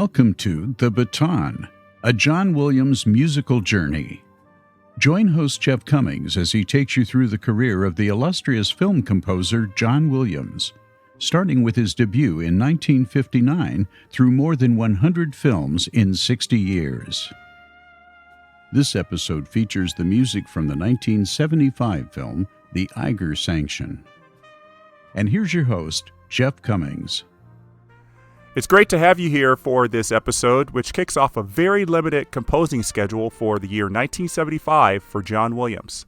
Welcome to The Baton, a John Williams musical journey. Join host Jeff Commings as he takes you through the career of the illustrious film composer John Williams, starting with his debut in 1959 through more than 100 films in 60 years. This episode features the music from the 1975 film The Eiger Sanction. And here's your host, Jeff Commings. It's great to have you here for this episode, which kicks off a very limited composing schedule for the year 1975 for John Williams.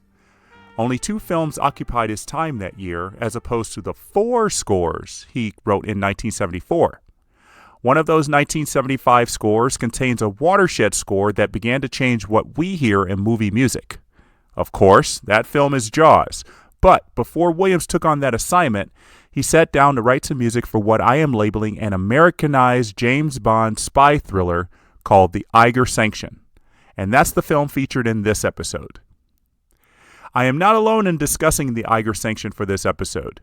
Only 2 films occupied his time that year, as opposed to the 4 scores he wrote in 1974. One of those 1975 scores contains a watershed score that began to change what we hear in movie music. Of course, that film is Jaws, but before Williams took on that assignment, he sat down to write some music for what I am labeling an Americanized James Bond spy thriller called The Eiger Sanction. And that's the film featured in this episode. I am not alone in discussing The Eiger Sanction for this episode.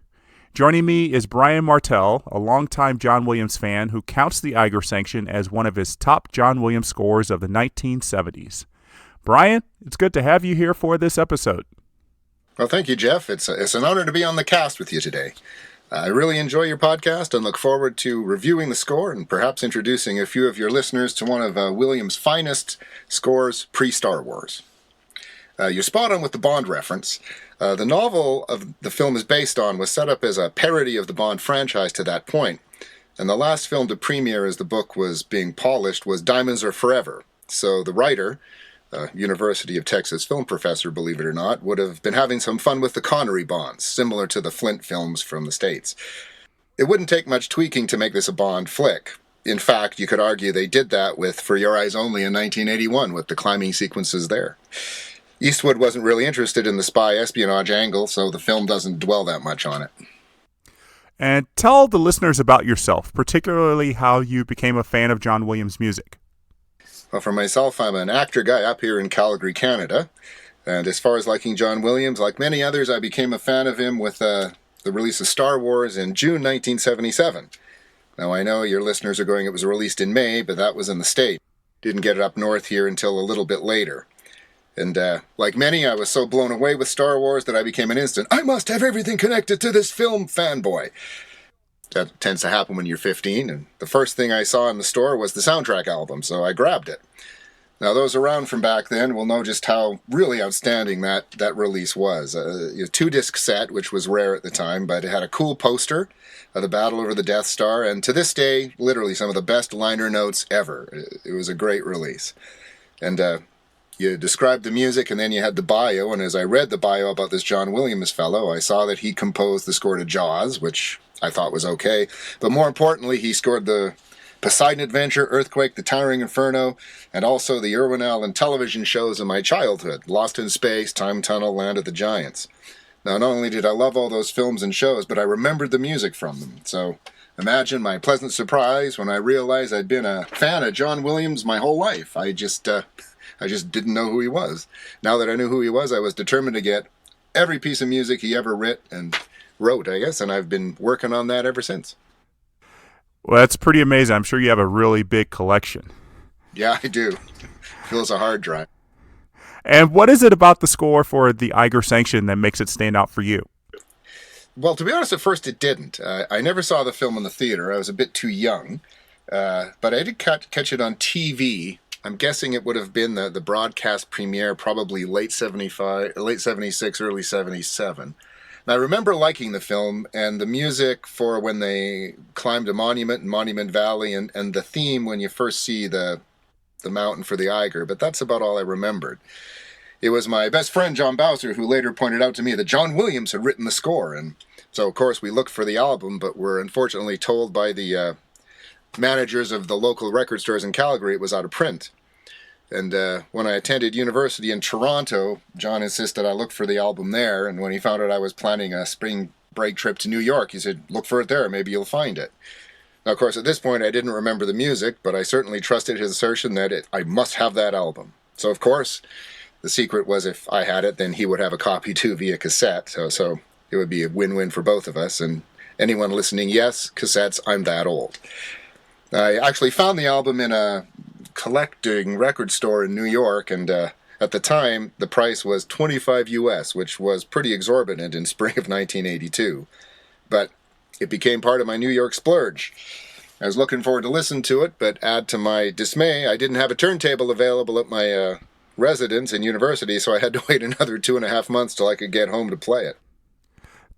Joining me is Brian Martell, a longtime John Williams fan who counts The Eiger Sanction as one of his top John Williams scores of the 1970s. Brian, it's good to have you here for this episode. Well, thank you, Jeff. It's an honor to be on the cast with you today. I really enjoy your podcast and look forward to reviewing the score and perhaps introducing a few of your listeners to one of Williams' finest scores pre-Star Wars. You're spot on with the Bond reference. The novel of the film is based on was set up as a parody of the Bond franchise to that point, and the last film to premiere as the book was being polished was Diamonds Are Forever. So the writer, University of Texas film professor, believe it or not, would have been having some fun with the Connery Bonds, similar to the Flint films from the States. It wouldn't take much tweaking to make this a Bond flick. In fact, you could argue they did that with For Your Eyes Only in 1981 with the climbing sequences there. Eastwood wasn't really interested in the spy espionage angle, so the film doesn't dwell that much on it. And tell the listeners about yourself, particularly how you became a fan of John Williams' music. Well, for myself, I'm an actor guy up here in Calgary, Canada. And as far as liking John Williams, like many others, I became a fan of him with the release of Star Wars in June 1977. Now, I know your listeners are going, it was released in May, but that was in the States. Didn't get it up north here until a little bit later. And like many, I was so blown away with Star Wars that I became an instant, I must have everything connected to this film fanboy. That tends to happen when you're 15, and the first thing I saw in the store was the soundtrack album, so I grabbed it. Now, those around from back then will know just how really outstanding that release was. A 2-disc set, which was rare at the time, but it had a cool poster of the battle over the Death Star, and to this day, literally some of the best liner notes ever. It was a great release. And you described the music, and then you had the bio, and as I read the bio about this John Williams fellow, I saw that he composed the score to Jaws, which I thought was okay, but more importantly, he scored the Poseidon Adventure, Earthquake, The Towering Inferno, and also the Irwin Allen television shows of my childhood, Lost in Space, Time Tunnel, Land of the Giants. Now, not only did I love all those films and shows, but I remembered the music from them. So imagine my pleasant surprise when I realized I'd been a fan of John Williams my whole life. I just didn't know who he was. Now that I knew who he was, I was determined to get every piece of music he ever wrote, I guess, and I've been working on that ever since. Well, that's pretty amazing. I'm sure you have a really big collection. Yeah, I do. Feels a hard drive. And what is it about the score for The Eiger Sanction that makes it stand out for you? Well, to be honest, at first it didn't. I never saw the film in the theater. I was a bit too young. But I did catch it on TV. I'm guessing it would have been the broadcast premiere, probably late 76, early 77. And I remember liking the film and the music for when they climbed a monument in Monument Valley and the theme when you first see the mountain for the Eiger, but that's about all I remembered. It was my best friend, John Bowser, who later pointed out to me that John Williams had written the score, and so, of course, we looked for the album, but were unfortunately told by the managers of the local record stores in Calgary it was out of print. And when I attended university in Toronto, John insisted I look for the album there, and when he found out I was planning a spring break trip to New York, he said, look for it there, maybe you'll find it. Now, of course, at this point, I didn't remember the music, but I certainly trusted his assertion that I must have that album. So, of course, the secret was if I had it, then he would have a copy too via cassette, so it would be a win-win for both of us, and anyone listening, yes, cassettes, I'm that old. I actually found the album in a collecting record store in New York, and at the time, the price was $25 US, which was pretty exorbitant in spring of 1982. But it became part of my New York splurge. I was looking forward to listen to it, but add to my dismay, I didn't have a turntable available at my residence in university, so I had to wait another 2.5 months till I could get home to play it.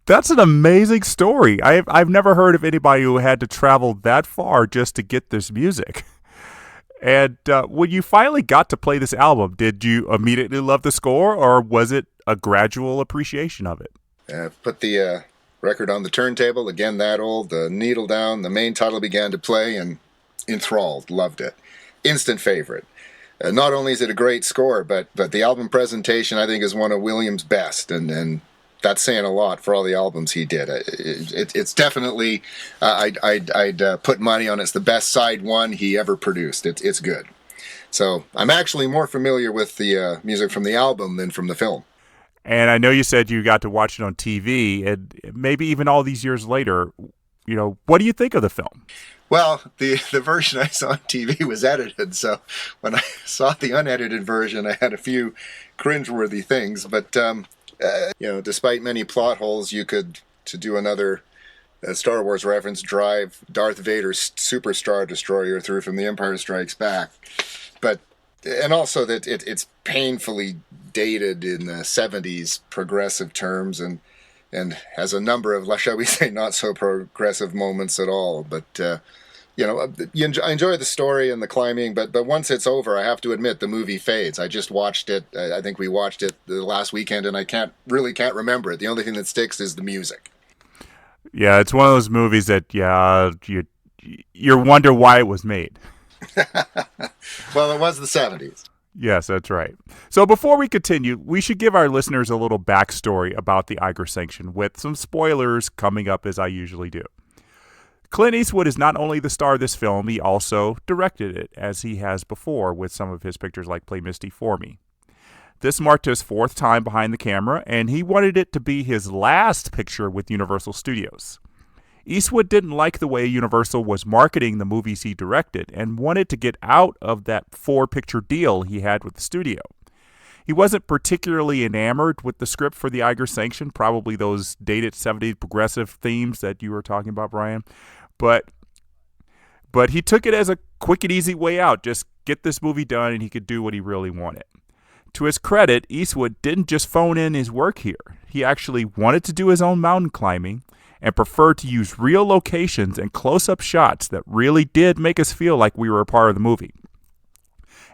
That's an amazing story. I've never heard of anybody who had to travel that far just to get this music. And when you finally got to play this album, did you immediately love the score, or was it a gradual appreciation of it? Put the record on the turntable, again that old, the needle down, the main title began to play, and enthralled, loved it. Instant favorite. Not only is it a great score, but the album presentation I think is one of Williams' best, and that's saying a lot for all the albums he did. It's definitely, I'd put money on it's the best side one he ever produced. It's good. So I'm actually more familiar with the music from the album than from the film. And I know you said you got to watch it on TV, and maybe even all these years later, what do you think of the film? Well, the version I saw on TV was edited, so when I saw the unedited version, I had a few cringeworthy things, but despite many plot holes, you could, to do another Star Wars reference, drive Darth Vader's Super Star Destroyer through from The Empire Strikes Back. And also that it's painfully dated in the 70s progressive terms and has a number of, shall we say, not so progressive moments at all. But, I enjoy the story and the climbing, but once it's over, I have to admit the movie fades. I just watched it. I think we watched it the last weekend, and I can't remember it. The only thing that sticks is the music. Yeah, it's one of those movies that, you wonder why it was made. Well, it was the 70s. Yes, that's right. So before we continue, we should give our listeners a little backstory about the Eiger Sanction, with some spoilers coming up as I usually do. Clint Eastwood is not only the star of this film, he also directed it, as he has before with some of his pictures like Play Misty for Me. This marked his 4th time behind the camera, and he wanted it to be his last picture with Universal Studios. Eastwood didn't like the way Universal was marketing the movies he directed and wanted to get out of that 4-picture deal he had with the studio. He wasn't particularly enamored with the script for the Eiger Sanction, probably those dated 70s progressive themes that you were talking about, Brian. But he took it as a quick and easy way out. Just get this movie done and he could do what he really wanted. To his credit, Eastwood didn't just phone in his work here. He actually wanted to do his own mountain climbing and preferred to use real locations and close-up shots that really did make us feel like we were a part of the movie.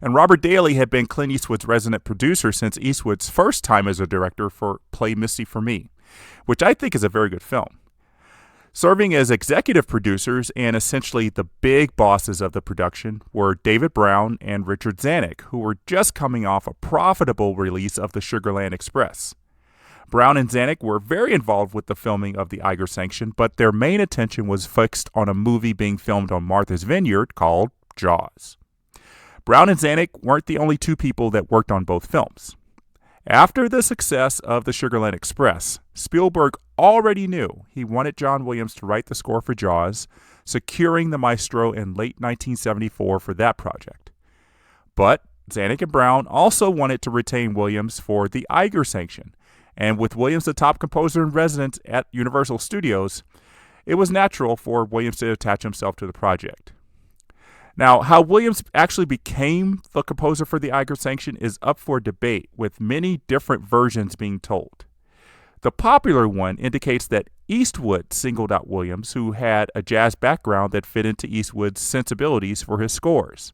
And Robert Daly had been Clint Eastwood's resident producer since Eastwood's first time as a director for Play Misty for Me, which I think is a very good film. Serving as executive producers and essentially the big bosses of the production were David Brown and Richard Zanuck, who were just coming off a profitable release of the Sugarland Express. Brown and Zanuck were very involved with the filming of the Eiger Sanction, but their main attention was fixed on a movie being filmed on Martha's Vineyard called Jaws. Brown and Zanuck weren't the only two people that worked on both films. After the success of the Sugarland Express, Spielberg already knew he wanted John Williams to write the score for Jaws, securing the maestro in late 1974 for that project. But Zanuck and Brown also wanted to retain Williams for the Eiger Sanction, and with Williams the top composer in residence at Universal Studios, it was natural for Williams to attach himself to the project. Now, how Williams actually became the composer for the Eiger Sanction is up for debate, with many different versions being told. The popular one indicates that Eastwood singled out Williams, who had a jazz background that fit into Eastwood's sensibilities for his scores.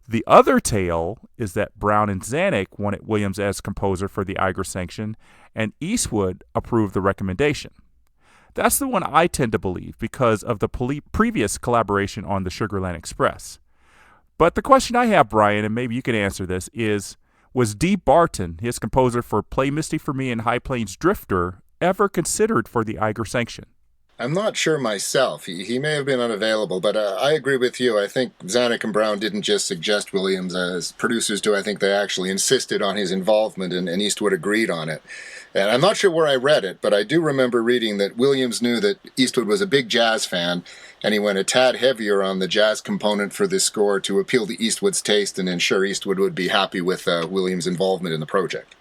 The other tale is that Brown and Zanuck wanted Williams as composer for the Eiger Sanction, and Eastwood approved the recommendation. That's the one I tend to believe because of the previous collaboration on the Sugarland Express. But the question I have, Brian, and maybe you can answer this, is, was Dee Barton, his composer for Play Misty for Me and High Plains Drifter, ever considered for the Eiger Sanction? I'm not sure myself. He may have been unavailable, but I agree with you. I think Zanuck and Brown didn't just suggest Williams as producers do. I think they actually insisted on his involvement, and Eastwood agreed on it. And I'm not sure where I read it, but I do remember reading that Williams knew that Eastwood was a big jazz fan, and he went a tad heavier on the jazz component for this score to appeal to Eastwood's taste and ensure Eastwood would be happy with Williams' involvement in the project.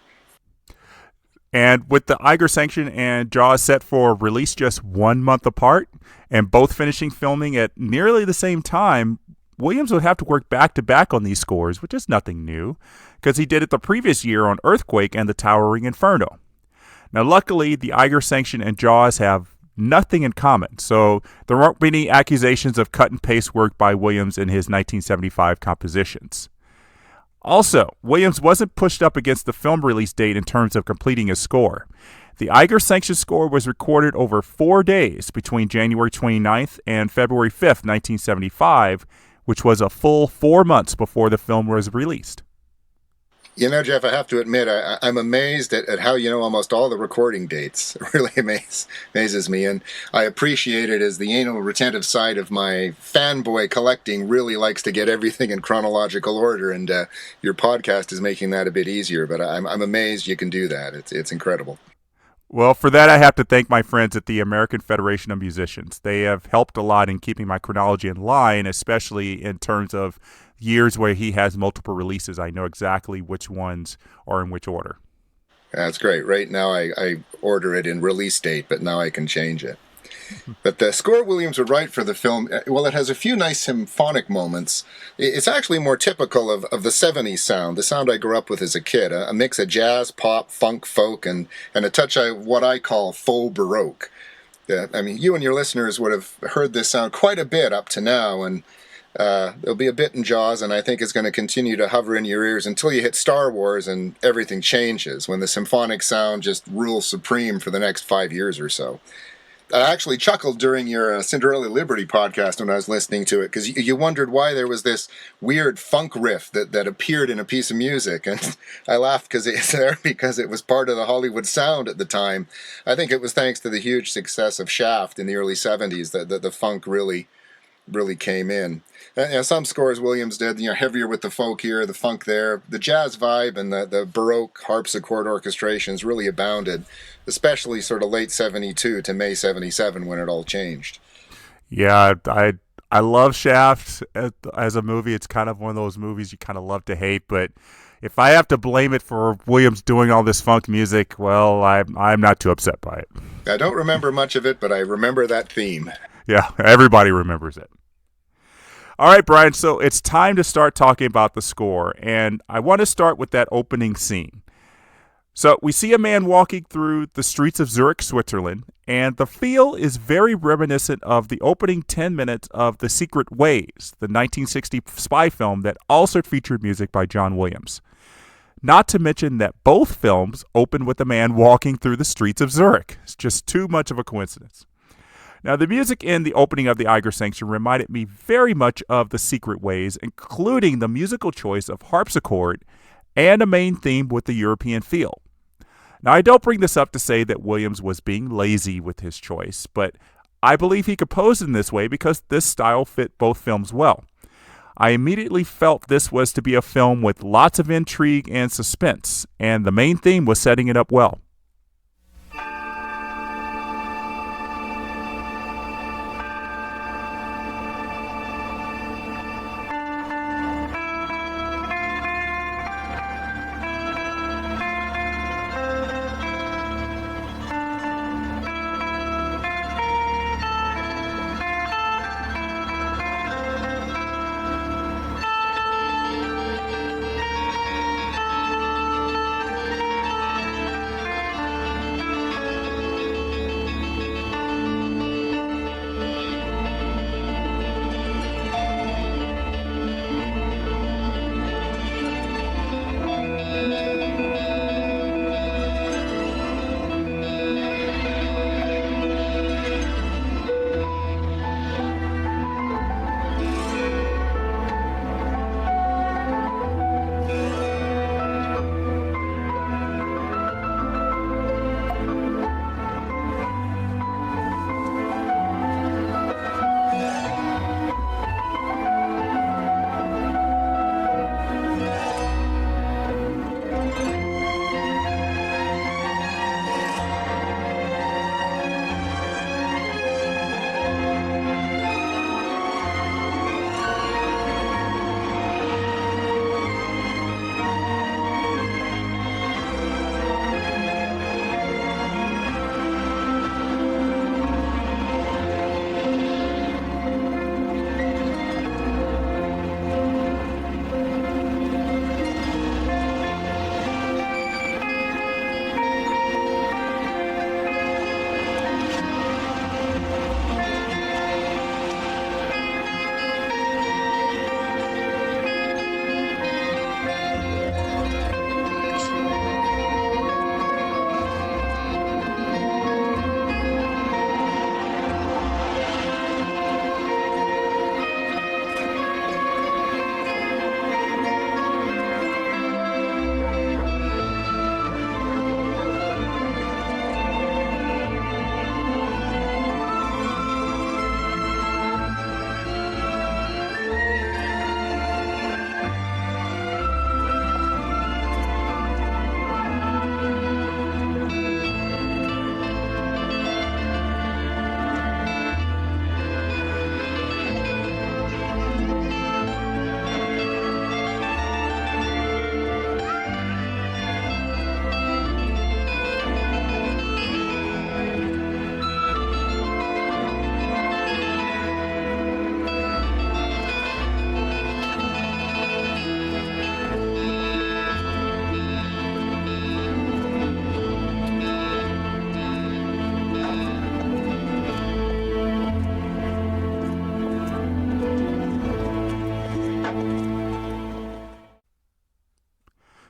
And with the Eiger Sanction and Jaws set for release just 1 month apart, and both finishing filming at nearly the same time, Williams would have to work back-to-back on these scores, which is nothing new, because he did it the previous year on Earthquake and the Towering Inferno. Now, luckily, the Eiger Sanction and Jaws have nothing in common, so there won't be any accusations of cut-and-paste work by Williams in his 1975 compositions. Also, Williams wasn't pushed up against the film release date in terms of completing his score. The Eiger Sanction score was recorded over 4 days between January 29th and February 5th, 1975, which was a full 4 months before the film was released. You know, Jeff, I have to admit, I'm amazed at how you know almost all the recording dates. It really amazes me, and I appreciate it as the anal retentive side of my fanboy collecting really likes to get everything in chronological order, and your podcast is making that a bit easier, but I'm amazed you can do that. It's incredible. Well, for that, I have to thank my friends at the American Federation of Musicians. They have helped a lot in keeping my chronology in line, especially in terms of years where he has multiple releases. I know exactly which ones are in which order. That's great. Right now I order it in release date, but now I can change it. But the score Williams would write for the film, well, it has a few nice symphonic moments. It's actually more typical of the 70s sound, the sound I grew up with as a kid, a mix of jazz, pop, funk, folk, and a touch of what I call faux baroque. I mean, you and your listeners would have heard this sound quite a bit up to now, and there'll be a bit in Jaws, and I think it's going to continue to hover in your ears until you hit Star Wars and everything changes, when the symphonic sound just rules supreme for the next 5 years or so. I actually chuckled during your Cinderella Liberty podcast when I was listening to it, because you wondered why there was this weird funk riff that appeared in a piece of music, and I laughed because it's there because it was part of the Hollywood sound at the time. I think it was thanks to the huge success of Shaft in the early 70s that the funk really came in. Some scores Williams did, heavier with the folk here, the funk there. The jazz vibe and the Baroque harpsichord orchestrations really abounded, especially sort of late 72 to May 77 when it all changed. Yeah, I love Shaft as a movie. It's kind of one of those movies you kind of love to hate, but if I have to blame it for Williams doing all this funk music, well, I'm not too upset by it. I don't remember much of it, but I remember that theme. Yeah, everybody remembers it. All right, Brian, so it's time to start talking about the score, and I want to start with that opening scene. So we see a man walking through the streets of Zurich, Switzerland, and the feel is very reminiscent of the opening 10 minutes of The Secret Ways, the 1960 spy film that also featured music by John Williams. Not to mention that both films open with a man walking through the streets of Zurich. It's just too much of a coincidence. Now, the music in the opening of the Eiger Sanction reminded me very much of The Secret Ways, including the musical choice of harpsichord and a main theme with the European feel. Now, I don't bring this up to say that Williams was being lazy with his choice, but I believe he composed in this way because this style fit both films well. I immediately felt this was to be a film with lots of intrigue and suspense, and the main theme was setting it up well.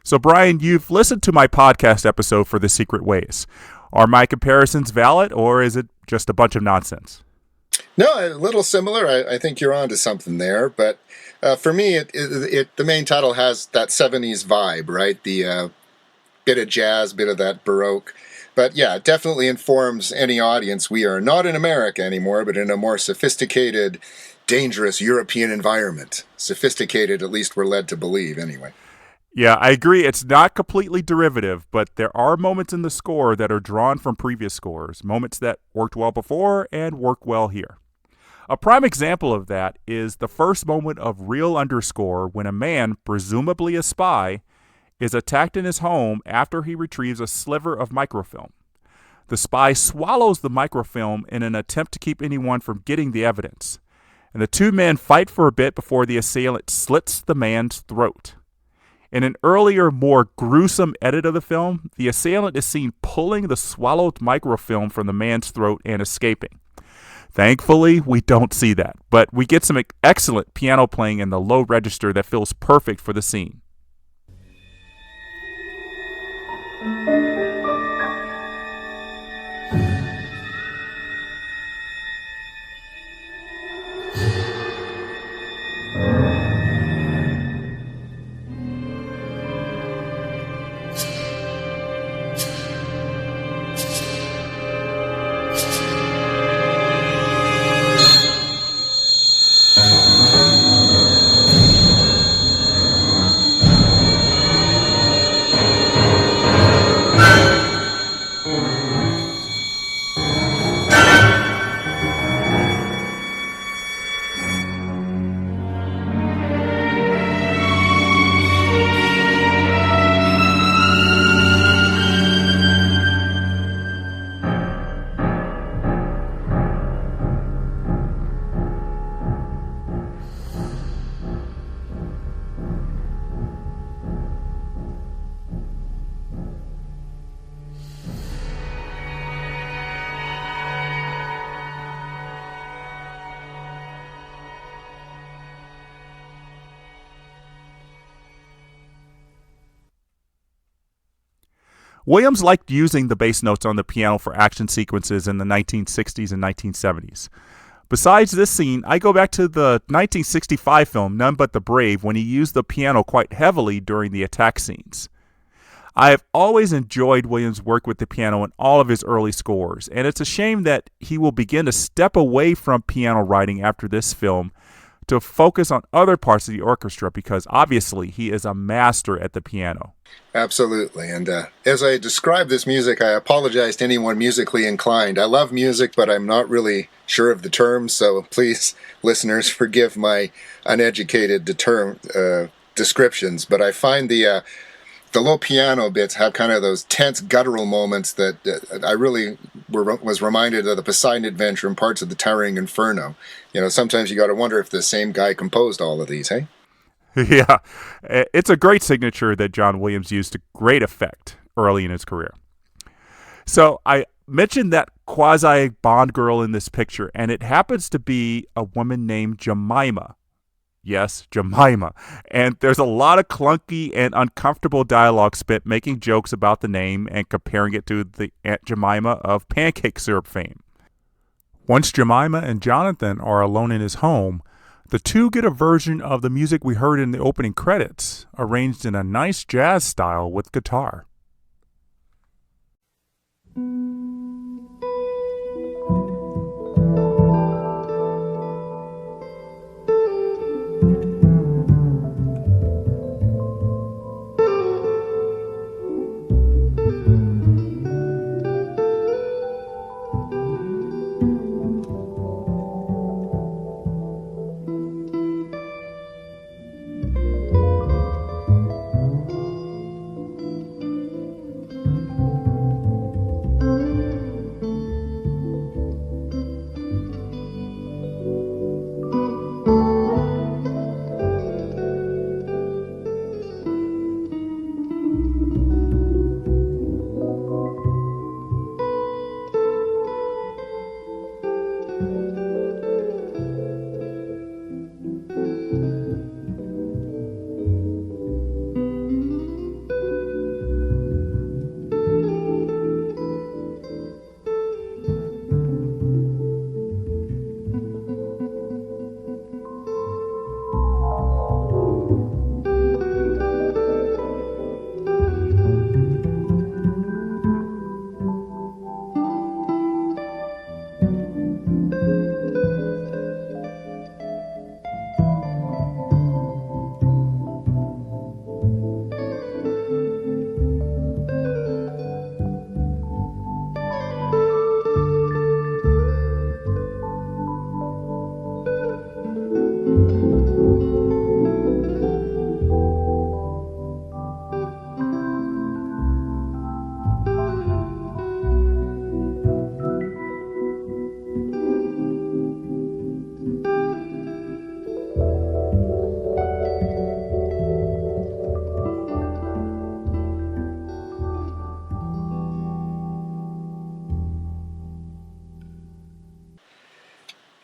So, Brian, you've listened to my podcast episode for The Secret Ways. Are my comparisons valid, or is it just a bunch of nonsense? No, a little similar. I think you're onto something there. But for me, the main title has that 70s vibe, right? The bit of jazz, bit of that Baroque. But yeah, it definitely informs any audience. We are not in America anymore, but in a more sophisticated, dangerous European environment. Sophisticated, at least we're led to believe, anyway. Yeah, I agree. It's not completely derivative, but there are moments in the score that are drawn from previous scores, moments that worked well before and work well here. A prime example of that is the first moment of real underscore when a man, presumably a spy, is attacked in his home after he retrieves a sliver of microfilm. The spy swallows the microfilm in an attempt to keep anyone from getting the evidence, and the two men fight for a bit before the assailant slits the man's throat. In an earlier, more gruesome edit of the film, the assailant is seen pulling the swallowed microfilm from the man's throat and escaping. Thankfully, we don't see that, but we get some excellent piano playing in the low register that feels perfect for the scene. Williams liked using the bass notes on the piano for action sequences in the 1960s and 1970s. Besides this scene, I go back to the 1965 film None But the Brave when he used the piano quite heavily during the attack scenes. I have always enjoyed Williams' work with the piano in all of his early scores, and it's a shame that he will begin to step away from piano writing after this film to focus on other parts of the orchestra because obviously he is a master at the piano. Absolutely. And as I describe this music, I apologize to anyone musically inclined. I love music, but I'm not really sure of the terms, so please, listeners, forgive my uneducated descriptions. But I find the low piano bits have kind of those tense guttural moments that I really was reminded of the Poseidon Adventure and parts of the Towering Inferno. You know, sometimes you got to wonder if the same guy composed all of these, hey? Yeah, it's a great signature that John Williams used to great effect early in his career. So I mentioned that quasi-Bond girl in this picture, and it happens to be a woman named Jemima. Yes, Jemima. And there's a lot of clunky and uncomfortable dialogue spent making jokes about the name and comparing it to the Aunt Jemima of pancake syrup fame. Once Jemima and Jonathan are alone in his home, the two get a version of the music we heard in the opening credits, arranged in a nice jazz style with guitar.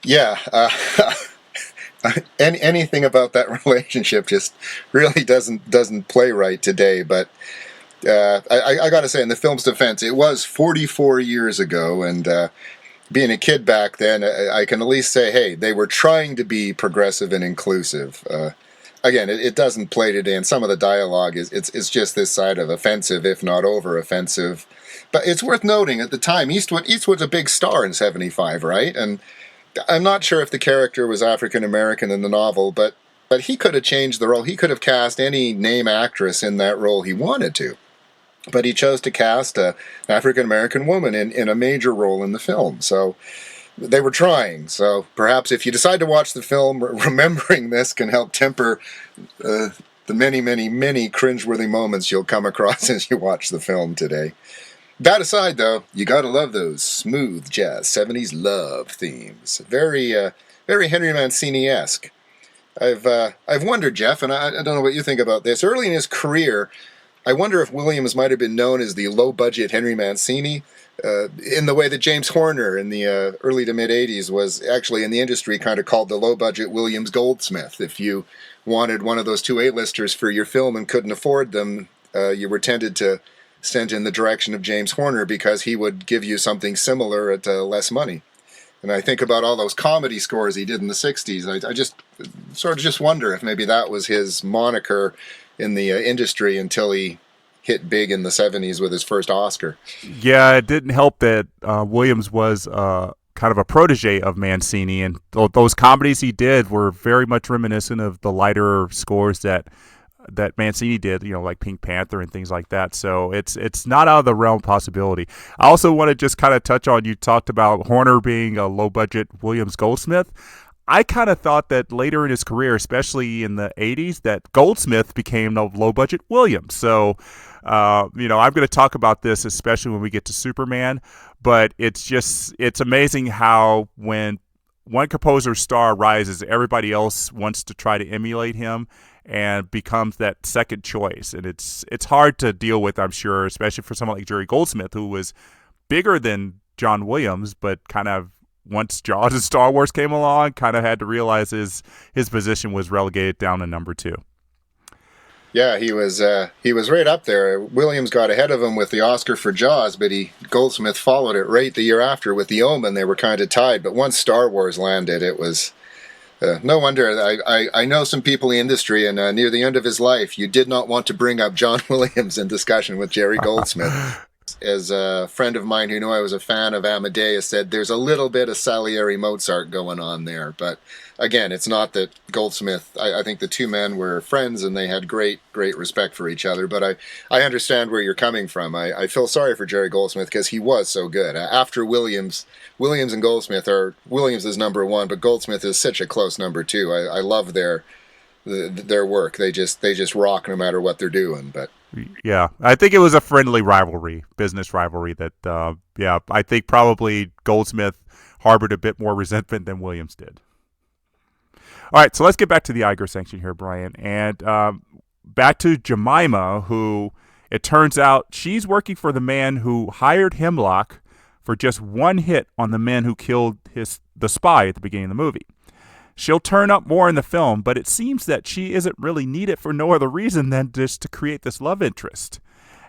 Yeah. Anything about that relationship just really doesn't play right today. But I got to say, in the film's defense, it was 44 years ago, and being a kid back then, I can at least say, hey, they were trying to be progressive and inclusive. Again, it doesn't play today, and some of the dialogue it's just this side of offensive, if not over offensive. But it's worth noting at the time, Eastwood's a big star in '75, right? And I'm not sure if the character was African American in the novel, but he could have changed the role. He could have cast any name actress in that role he wanted to. But he chose to cast an African American woman in a major role in the film. So they were trying. So perhaps if you decide to watch the film, remembering this can help temper the many, many, many cringeworthy moments you'll come across as you watch the film today. That aside, though, you gotta love those smooth jazz 70s love themes. Very Henry Mancini-esque. I've wondered, Jeff, and I don't know what you think about this. Early in his career, I wonder if Williams might have been known as the low-budget Henry Mancini, in the way that James Horner in the early to mid-'80s was actually in the industry kind of called the low-budget Williams Goldsmith. If you wanted one of those two A-listers for your film and couldn't afford them, you were tended to send in the direction of James Horner because he would give you something similar at less money. And I think about all those comedy scores he did in the 60s. I just sort of just wonder if maybe that was his moniker in the industry until he hit big in the 70s with his first Oscar. Yeah, it didn't help that Williams was kind of a protege of Mancini, and those comedies he did were very much reminiscent of the lighter scores that Mancini did, like Pink Panther and things like that. So it's not out of the realm possibility. I also want to just kind of touch on, you talked about Horner being a low-budget Williams Goldsmith. I kind of thought that later in his career, especially in the 80s, that Goldsmith became a low-budget Williams. So, I'm going to talk about this, especially when we get to Superman, but it's amazing how when one composer's star rises, everybody else wants to try to emulate him and becomes that second choice. And it's hard to deal with, I'm sure, especially for someone like Jerry Goldsmith, who was bigger than John Williams, but kind of once Jaws and Star Wars came along, kind of had to realize his position was relegated down to number 2. Yeah, he was right up there. Williams got ahead of him with the Oscar for Jaws, but Goldsmith followed it right the year after with The Omen. They were kind of tied, but once Star Wars landed, it was no wonder. I know some people in the industry, and near the end of his life, you did not want to bring up John Williams in discussion with Jerry Goldsmith. As a friend of mine who knew I was a fan of Amadeus said, there's a little bit of Salieri Mozart going on there. But again, it's not that Goldsmith, I think the two men were friends and they had great respect for each other. But I understand where you're coming from. I feel sorry for Jerry Goldsmith because he was so good. After Williams and Goldsmith Williams is number 1, but Goldsmith is such a close number 2. I love their work. They just rock no matter what they're doing. But yeah, I think it was a friendly rivalry, business rivalry that, I think probably Goldsmith harbored a bit more resentment than Williams did. All right, so let's get back to the Eiger Sanction here, Brian. And back to Jemima, who it turns out she's working for the man who hired Hemlock for just one hit on the man who killed the spy at the beginning of the movie. She'll turn up more in the film, but it seems that she isn't really needed for no other reason than just to create this love interest.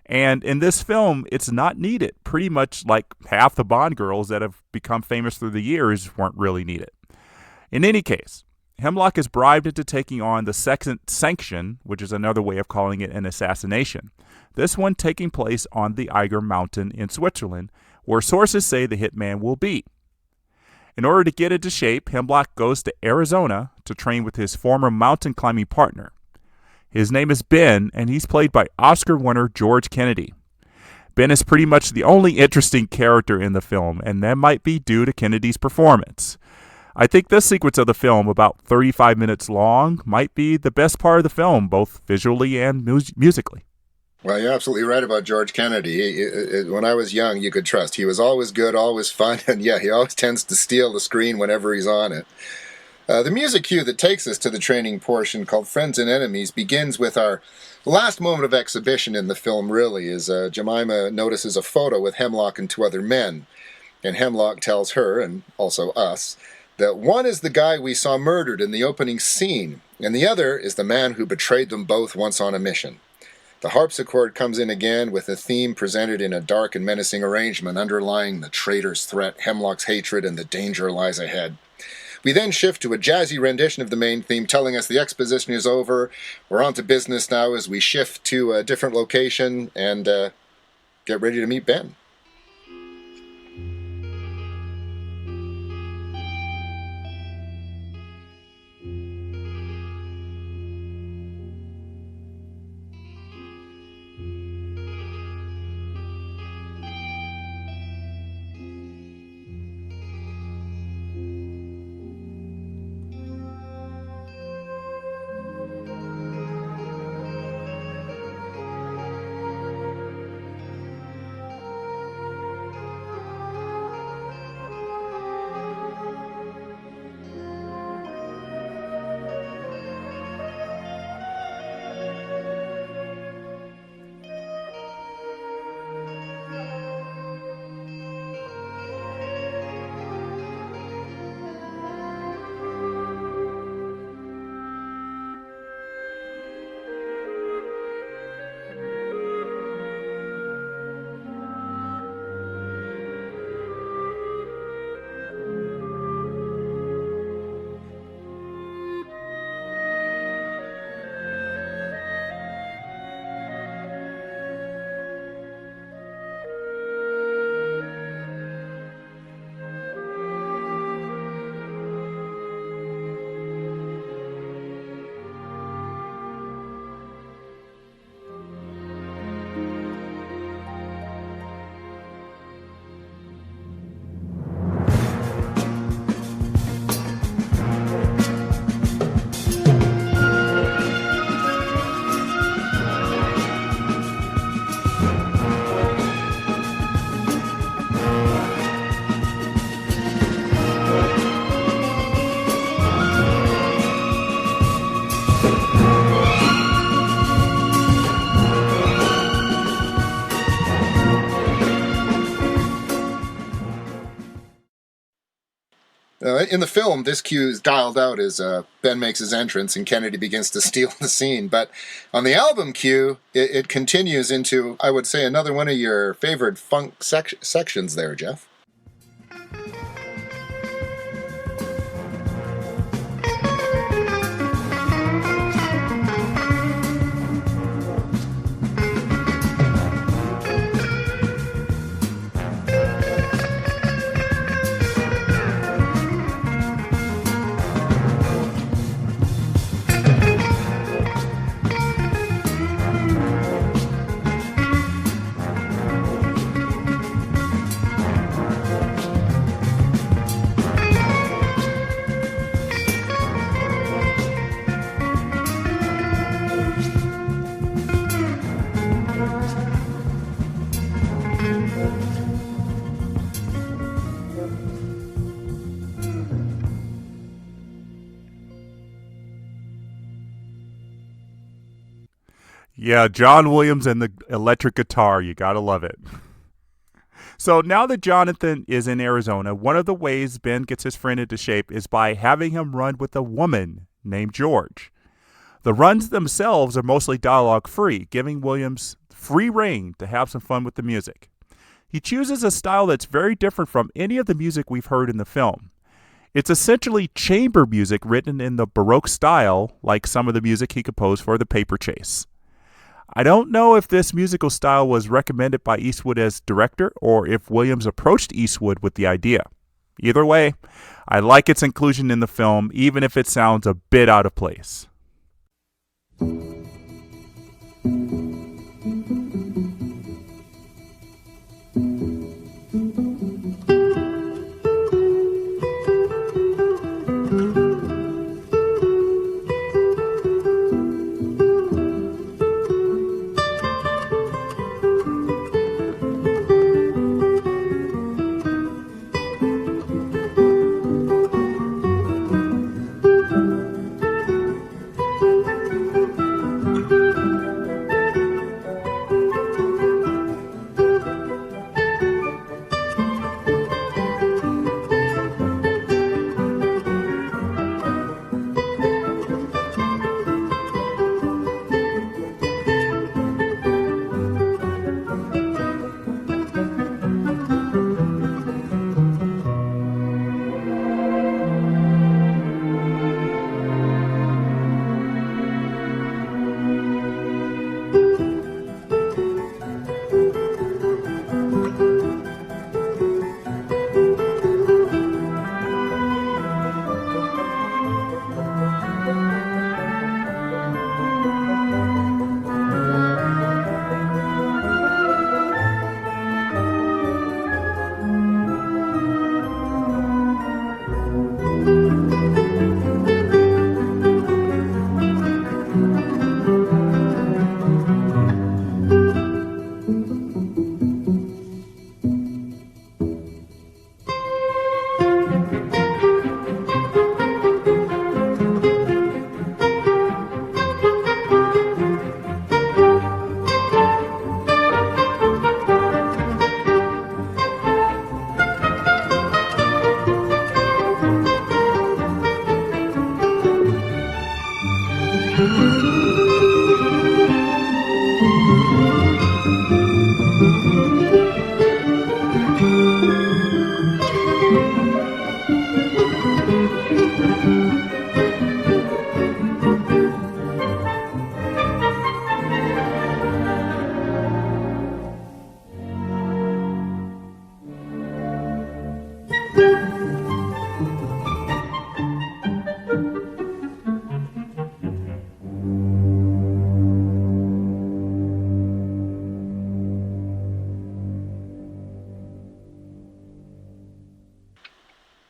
And in this film, it's not needed. Pretty much like half the Bond girls that have become famous through the years weren't really needed. In any case, Hemlock is bribed into taking on the second sanction, which is another way of calling it an assassination. This one taking place on the Eiger Mountain in Switzerland, where sources say the hitman will be. In order to get into shape, Hemlock goes to Arizona to train with his former mountain climbing partner. His name is Ben, and he's played by Oscar winner George Kennedy. Ben is pretty much the only interesting character in the film, and that might be due to Kennedy's performance. I think this sequence of the film, about 35 minutes long, might be the best part of the film, both visually and musically. Well, you're absolutely right about George Kennedy. When I was young, you could trust. He was always good, always fun, and yeah, he always tends to steal the screen whenever he's on it. The music cue that takes us to the training portion, called Friends and Enemies, begins with our last moment of exhibition in the film, really, as Jemima notices a photo with Hemlock and 2 other men. And Hemlock tells her, and also us, That one is the guy we saw murdered in the opening scene, and the other is the man who betrayed them both once on a mission. The harpsichord comes in again with a theme presented in a dark and menacing arrangement underlying the traitor's threat, Hemlock's hatred, and the danger lies ahead. We then shift to a jazzy rendition of the main theme telling us the exposition is over. We're on to business now as we shift to a different location and get ready to meet Ben. In the film, this cue is dialed out as Ben makes his entrance and Kennedy begins to steal the scene. But on the album cue, it continues into, I would say, another one of your favorite funk sections there, Jeff. Yeah, John Williams and the electric guitar. You gotta love it. So now that Jonathan is in Arizona, one of the ways Ben gets his friend into shape is by having him run with a woman named George. The runs themselves are mostly dialogue-free, giving Williams free rein to have some fun with the music. He chooses a style that's very different from any of the music we've heard in the film. It's essentially chamber music written in the Baroque style, like some of the music he composed for The Paper Chase. I don't know if this musical style was recommended by Eastwood as director or if Williams approached Eastwood with the idea. Either way, I like its inclusion in the film, even if it sounds a bit out of place.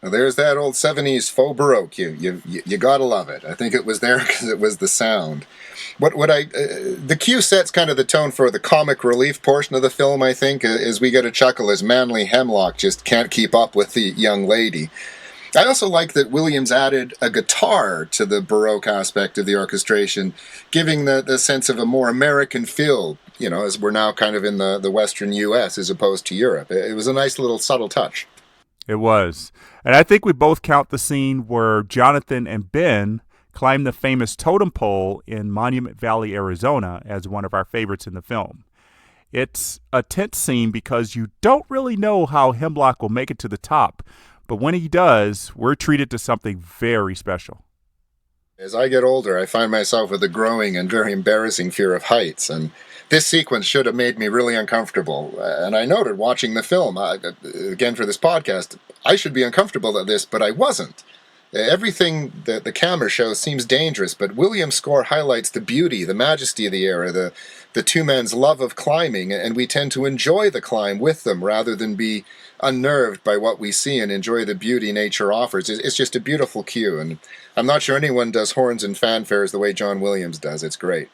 There's that old 70s faux baroque. You gotta love it. I think it was there because it was the sound. The cue sets kind of the tone for the comic relief portion of the film, I think, as we get a chuckle as Manly Hemlock just can't keep up with the young lady. I also like that Williams added a guitar to the baroque aspect of the orchestration, giving the sense of a more American feel, as we're now kind of in the Western U.S. as opposed to Europe. It was a nice little subtle touch. It was. And I think we both count the scene where Jonathan and Ben climb the famous Totem Pole in Monument Valley, Arizona, as one of our favorites in the film. It's a tense scene because you don't really know how Hemlock will make it to the top, but when he does, we're treated to something very special. As I get older, I find myself with a growing and very embarrassing fear of heights, and this sequence should have made me really uncomfortable. And I noted watching the film, again for this podcast, I should be uncomfortable at this, but I wasn't. Everything that the camera shows seems dangerous, but Williams' score highlights the beauty, the majesty of the era, the two men's love of climbing, and we tend to enjoy the climb with them rather than be unnerved by what we see and enjoy the beauty nature offers. It's just a beautiful cue, and I'm not sure anyone does horns and fanfares the way John Williams does. It's great.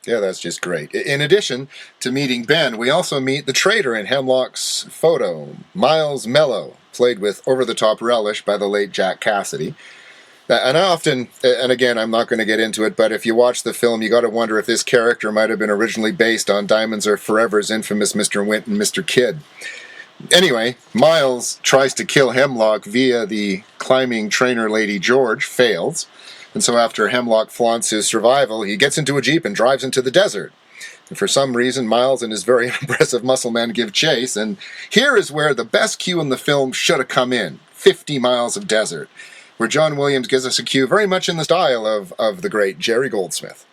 Yeah, that's just great. In addition to meeting Ben, we also meet the traitor in Hemlock's photo, Miles Mello, played with over-the-top relish by the late Jack Cassidy. And I often, and again, I'm not going to get into it, but if you watch the film, you got to wonder if this character might have been originally based on Diamonds Are Forever's infamous Mr. Wint and Mr. Kidd. Anyway, Miles tries to kill Hemlock via the climbing trainer Lady George, fails. And so after Hemlock flaunts his survival, he gets into a Jeep and drives into the desert. And for some reason, Miles and his very impressive muscle man give chase. And here is where the best cue in the film should have come in, 50 miles of desert, where John Williams gives us a cue very much in the style of the great Jerry Goldsmith.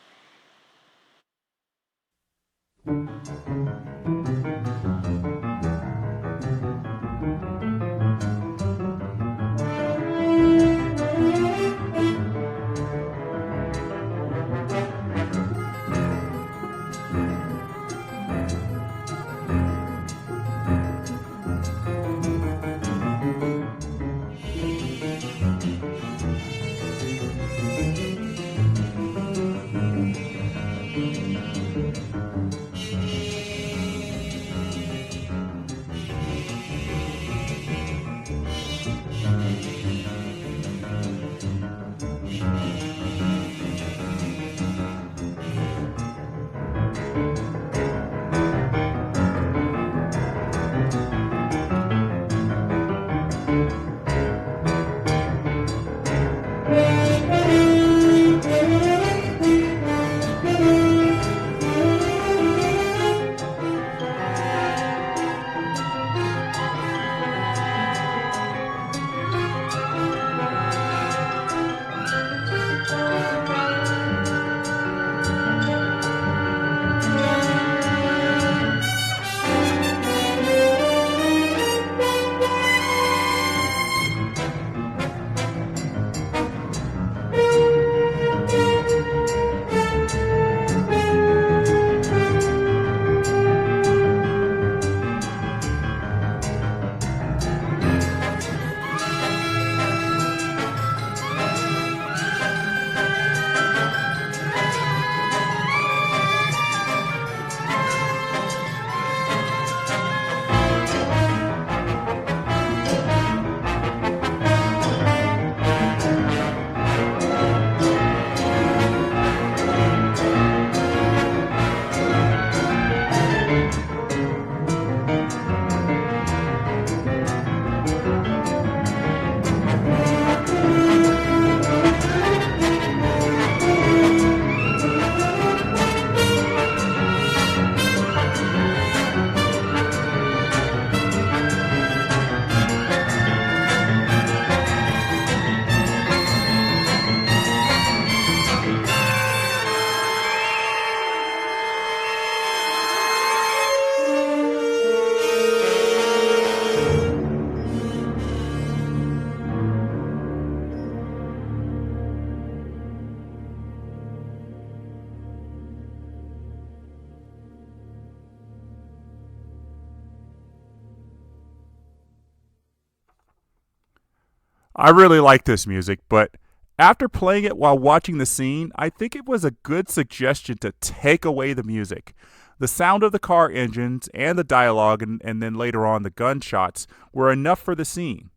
I really like this music, but after playing it while watching the scene, I think it was a good suggestion to take away the music. The sound of the car engines and the dialogue, and then later on the gunshots, were enough for the scene.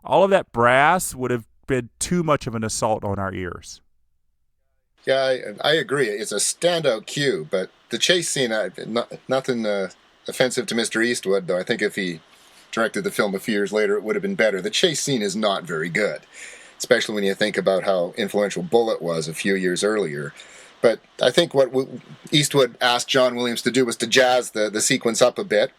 All of that brass would have been too much of an assault on our ears. Yeah, I agree. It's a standout cue, but the chase scene, nothing offensive to Mr. Eastwood, though I think if he directed the film a few years later, it would have been better. The chase scene is not very good, especially when you think about how influential Bullitt was a few years earlier. But I think what Eastwood asked John Williams to do was to jazz the sequence up a bit.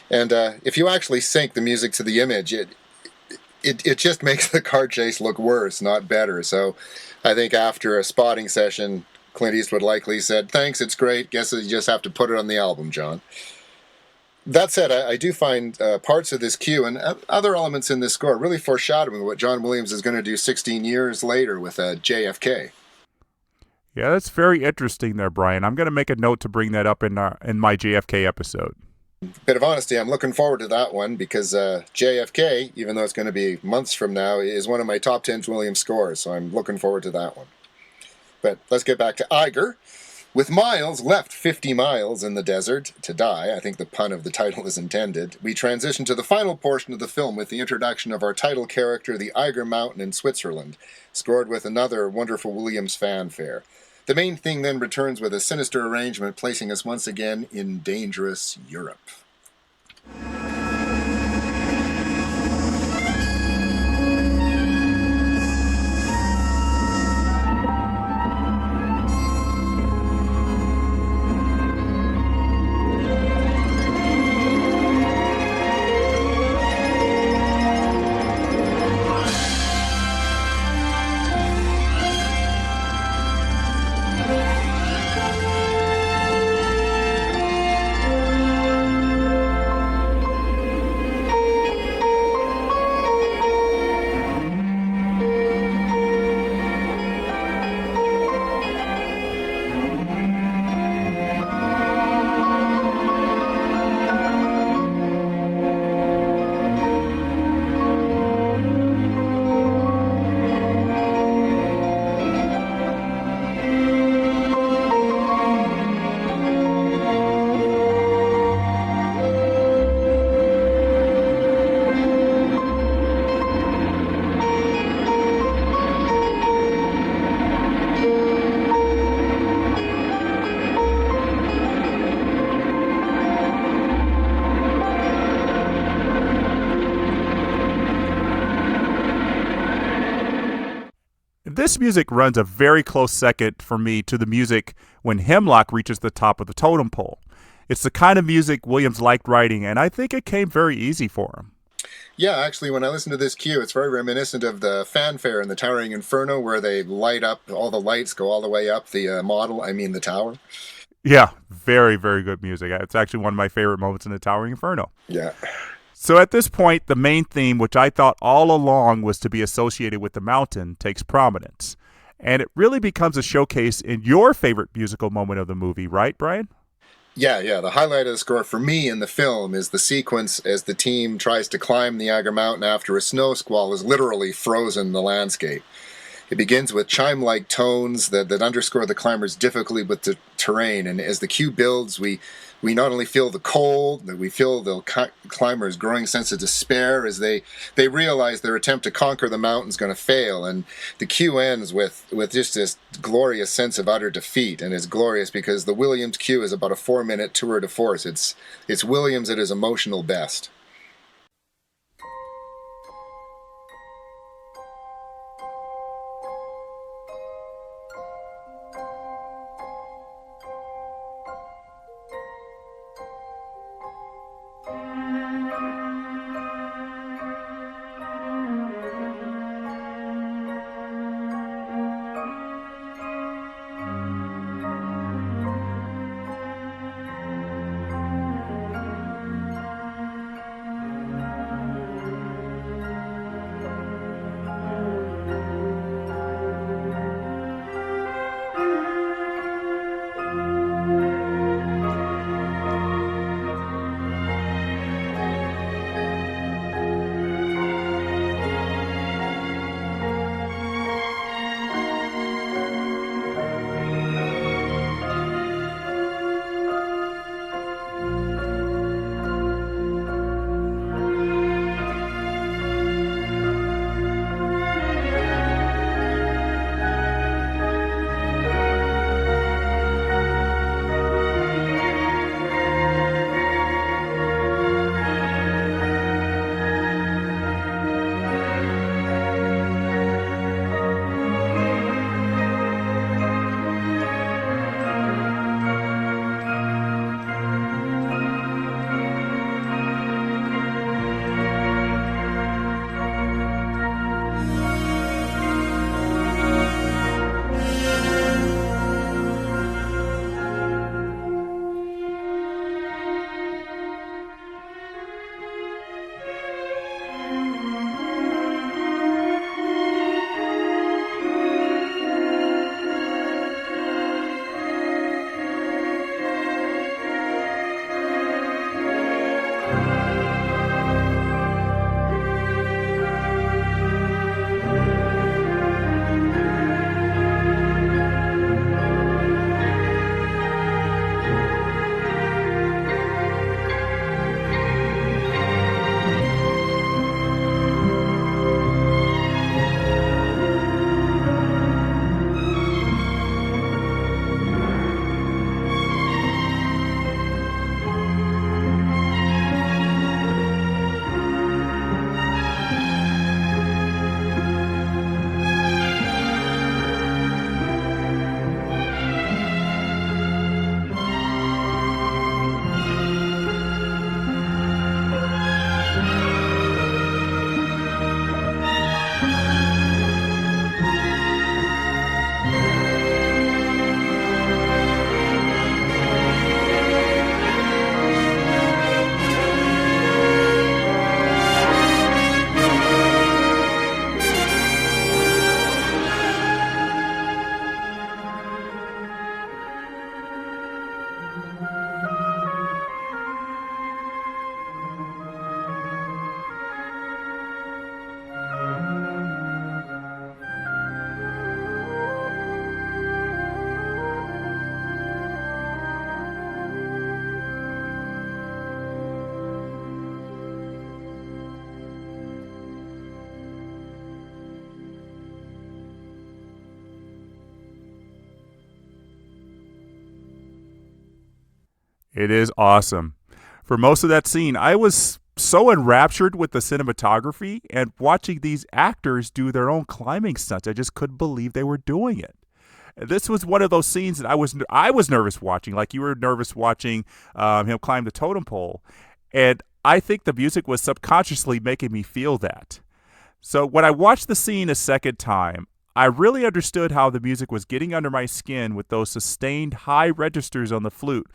And if you actually sync the music to the image, it just makes the car chase look worse, not better. So I think after a spotting session, Clint Eastwood likely said, "Thanks, it's great. Guess you just have to put it on the album, John." That said, I do find parts of this cue and other elements in this score really foreshadowing what John Williams is going to do 16 years later with JFK. Yeah, that's very interesting there, Brian. I'm going to make a note to bring that up in my JFK episode. Bit of honesty, I'm looking forward to that one because JFK, even though it's going to be months from now, is one of my top 10 Williams scores, so I'm looking forward to that one. But let's get back to Eiger. With Miles left 50 miles in the desert to die, I think the pun of the title is intended, we transition to the final portion of the film with the introduction of our title character, the Eiger Mountain in Switzerland, scored with another wonderful Williams fanfare. The main theme then returns with a sinister arrangement, placing us once again in dangerous Europe. This music runs a very close second for me to the music when Hemlock reaches the top of the totem pole. It's the kind of music Williams liked writing, and I think it came very easy for him. Yeah, actually, when I listen to this cue, it's very reminiscent of the fanfare in the Towering Inferno, where they light up, all the lights go all the way up the the tower. Yeah, very, very good music. It's actually one of my favorite moments in the Towering Inferno. Yeah. So at this point, the main theme, which I thought all along was to be associated with the mountain, takes prominence. And it really becomes a showcase in your favorite musical moment of the movie, right, Brian? Yeah. The highlight of the score for me in the film is the sequence as the team tries to climb the Eiger Mountain after a snow squall has literally frozen the landscape. It begins with chime-like tones that underscore the climber's difficulty with the terrain, and as the cue builds, we not only feel the cold, that we feel the climber's growing sense of despair as they realize their attempt to conquer the mountain is going to fail, and the cue ends with just this glorious sense of utter defeat, and it's glorious because the Williams cue is about a 4-minute tour de force. It's Williams at his emotional best. It is awesome. For most of that scene, I was so enraptured with the cinematography and watching these actors do their own climbing stunts. I just couldn't believe they were doing it. This was one of those scenes that I was nervous watching, like you were nervous watching him climb the totem pole. And I think the music was subconsciously making me feel that. So when I watched the scene a second time, I really understood how the music was getting under my skin with those sustained high registers on the flute,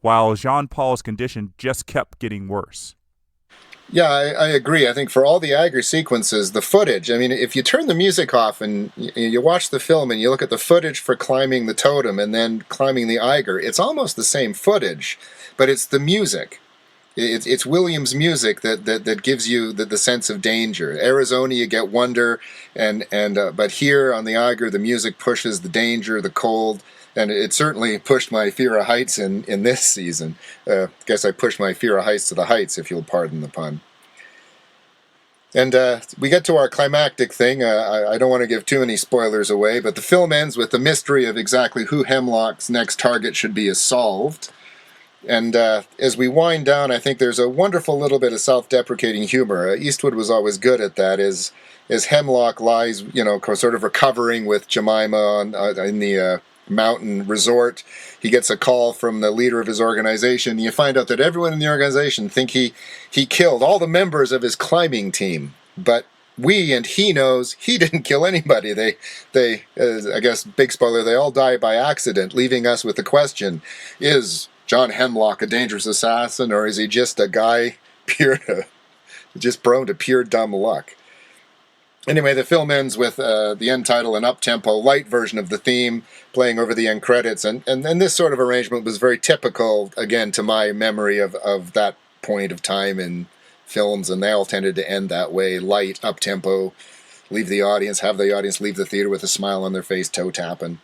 while Jean-Paul's condition just kept getting worse. Yeah, I agree. I think for all the Eiger sequences, the footage, I mean, if you turn the music off and you watch the film and you look at the footage for climbing the totem and then climbing the Eiger, it's almost the same footage, but it's the music. It's Williams' music that gives you the sense of danger. Arizona, you get wonder, but here on the Eiger, the music pushes the danger, the cold, and it certainly pushed my fear of heights in this season. Guess I pushed my fear of heights to the heights, if you'll pardon the pun. And we get to our climactic thing. I don't want to give too many spoilers away, but the film ends with the mystery of exactly who Hemlock's next target should be is solved. And as we wind down, I think there's a wonderful little bit of self-deprecating humor. Eastwood was always good at that. As Hemlock lies, sort of recovering with Jemima in the mountain resort, he gets a call from the leader of his organization. You find out that everyone in the organization think he killed all the members of his climbing team, but he knows he didn't kill anybody. They I guess, big spoiler, they all die by accident, leaving us with the question: is John Hemlock a dangerous assassin, or is he just a guy just prone to pure dumb luck? Anyway, the film ends with the end title, an up-tempo, light version of the theme, playing over the end credits. And this sort of arrangement was very typical, again, to my memory of that point of time in films, and they all tended to end that way, light, up-tempo, have the audience leave the theater with a smile on their face, toe-tapping.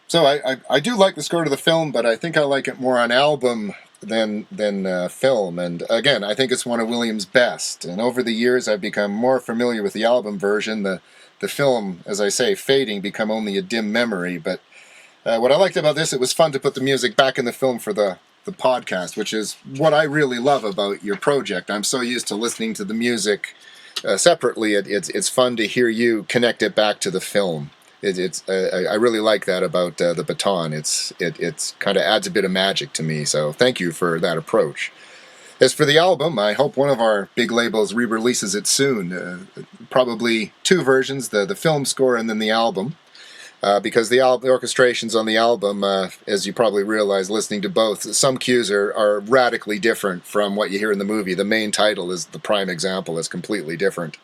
So I do like the score to the film, but I think I like it more on album than film. And again, I think it's one of Williams' best. And over the years, I've become more familiar with the album version. The film, as I say, fading, become only a dim memory. But what I liked about this, it was fun to put the music back in the film for the podcast, which is what I really love about your project. I'm so used to listening to the music separately. It's fun to hear you connect it back to the film. I really like that about the baton. It's kind of adds a bit of magic to me. So thank you for that approach. As for the album, I hope one of our big labels re-releases it soon. Probably two versions, the film score and then the album. Because the orchestrations on the album, as you probably realize listening to both, some cues are radically different from what you hear in the movie. The main title is the prime example, is completely different.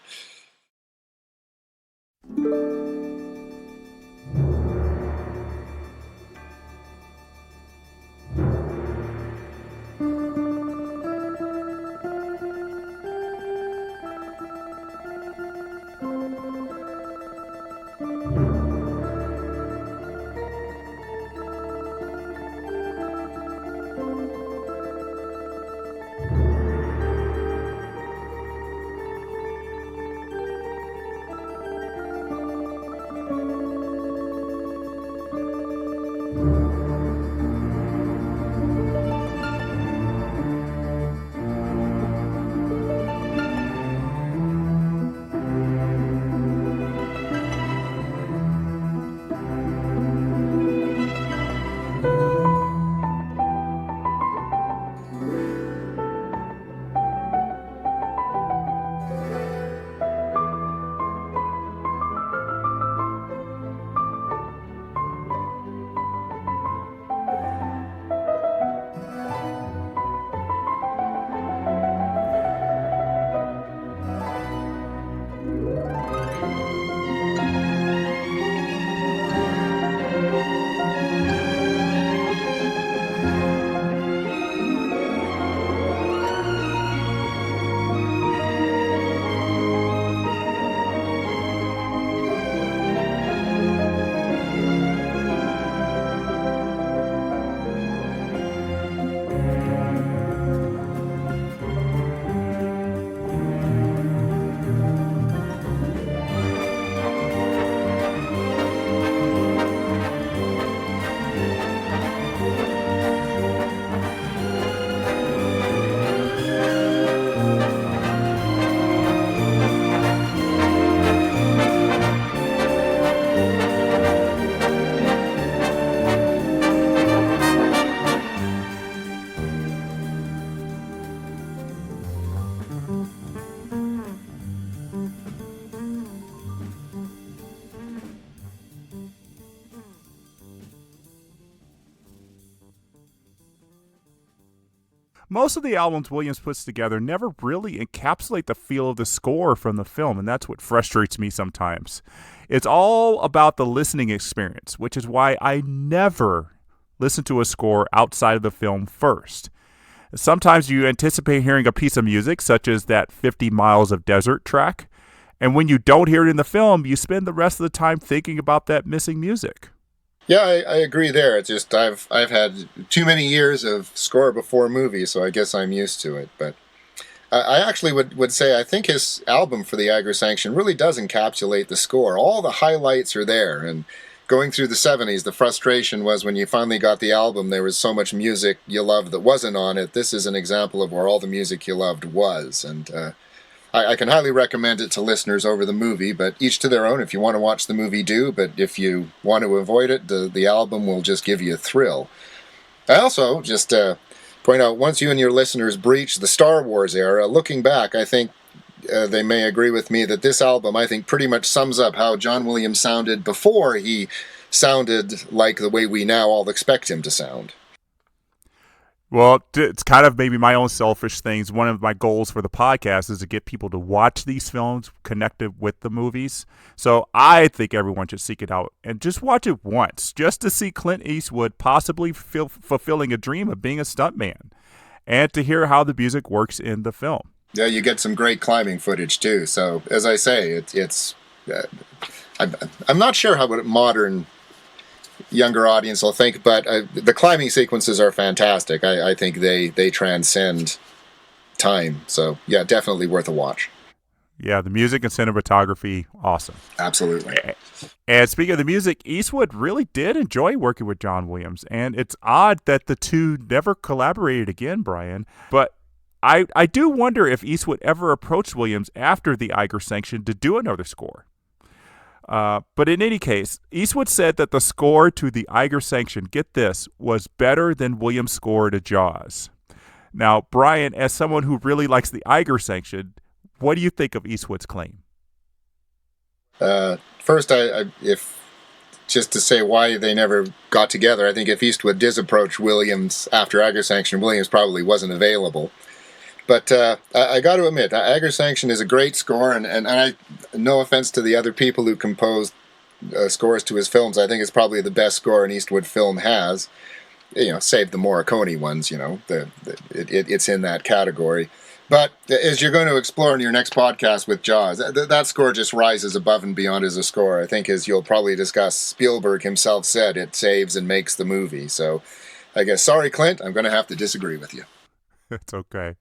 Most of the albums Williams puts together never really encapsulate the feel of the score from the film, and that's what frustrates me sometimes. It's all about the listening experience, which is why I never listen to a score outside of the film first. Sometimes you anticipate hearing a piece of music, such as that 50 Miles of Desert track, and when you don't hear it in the film, you spend the rest of the time thinking about that missing music. Yeah, I agree there. It's just I've had too many years of score before movies, so I guess I'm used to it. But I actually would say I think his album for the Eiger Sanction really does encapsulate the score. All the highlights are there, and going through the 70s, the frustration was when you finally got the album, there was so much music you loved that wasn't on it. This is an example of where all the music you loved was, and I can highly recommend it to listeners over the movie, but each to their own. If you want to watch the movie, do, but if you want to avoid it, the album will just give you a thrill. I also just point out, once you and your listeners breach the Star Wars era, looking back, I think they may agree with me that this album, I think, pretty much sums up how John Williams sounded before he sounded like the way we now all expect him to sound. Well, it's kind of maybe my own selfish things. One of my goals for the podcast is to get people to watch these films connected with the movies. So I think everyone should seek it out and just watch it once, just to see Clint Eastwood possibly fulfilling a dream of being a stuntman, and to hear how the music works in the film. Yeah, you get some great climbing footage too. So as I say, I'm not sure how modern younger audience will think, but the climbing sequences are fantastic. I think they transcend time. So yeah, definitely worth a watch. Yeah, the music and cinematography, awesome. Absolutely. And speaking of the music, Eastwood really did enjoy working with John Williams, and it's odd that the two never collaborated again, Brian. But I do wonder if Eastwood ever approached Williams after the Eiger Sanction to do another score. But in any case, Eastwood said that the score to the Eiger Sanction, get this, was better than Williams' score to Jaws. Now, Brian, as someone who really likes the Eiger Sanction, what do you think of Eastwood's claim? First, if just to say why they never got together, I think if Eastwood did approach Williams after Eiger Sanction, Williams probably wasn't available. But I got to admit, Eiger Sanction is a great score, and I, no offense to the other people who composed scores to his films, I think it's probably the best score an Eastwood film has. You know, save the Morricone ones. You know, it's in that category. But as you're going to explore in your next podcast with Jaws, that score just rises above and beyond as a score. I think, as you'll probably discuss, Spielberg himself said it saves and makes the movie. So I guess, sorry, Clint, I'm going to have to disagree with you. It's okay.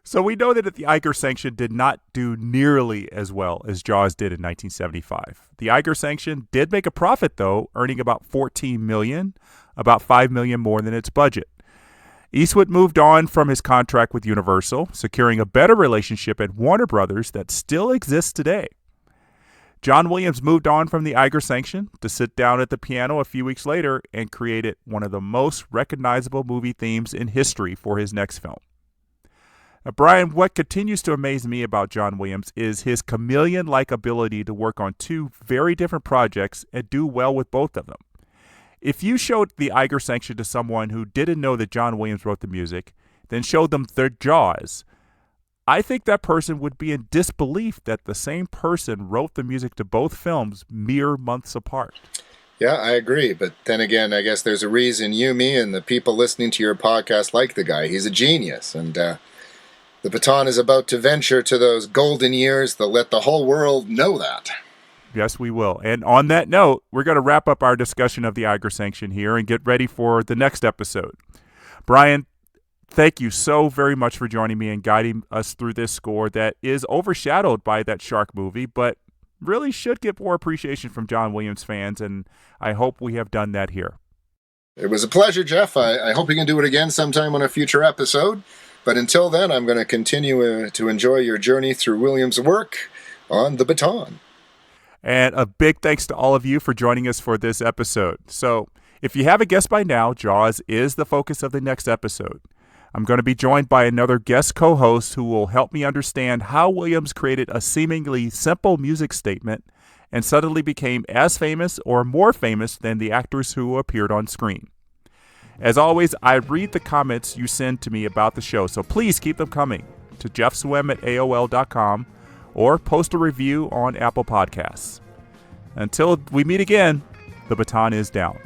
So we know that the Eiger Sanction did not do nearly as well as Jaws did in 1975. The Eiger Sanction did make a profit, though, earning about $14 million, about $5 million more than its budget. Eastwood moved on from his contract with Universal, securing a better relationship at Warner Brothers that still exists today. John Williams moved on from the Eiger Sanction to sit down at the piano a few weeks later and created one of the most recognizable movie themes in history for his next film. Now, Brian, what continues to amaze me about John Williams is his chameleon-like ability to work on two very different projects and do well with both of them. If you showed the Eiger Sanction to someone who didn't know that John Williams wrote the music, then showed them their Jaws, I think that person would be in disbelief that the same person wrote the music to both films mere months apart. Yeah, I agree. But then again, I guess there's a reason you, me, and the people listening to your podcast like the guy. He's a genius. And the baton is about to venture to those golden years that let the whole world know that. Yes, we will. And on that note, we're going to wrap up our discussion of the Eiger Sanction here and get ready for the next episode. Brian, thank you so very much for joining me and guiding us through this score that is overshadowed by that shark movie, but really should get more appreciation from John Williams fans, and I hope we have done that here. It was a pleasure, Jeff. I hope we can do it again sometime on a future episode. But until then, I'm going to continue to enjoy your journey through Williams' work on the baton. And a big thanks to all of you for joining us for this episode. So, if you haven't guessed by now, Jaws is the focus of the next episode. I'm going to be joined by another guest co-host who will help me understand how Williams created a seemingly simple music statement and suddenly became as famous or more famous than the actors who appeared on screen. As always, I read the comments you send to me about the show, so please keep them coming to jeffswem@aol.com or post a review on Apple Podcasts. Until we meet again, the baton is down.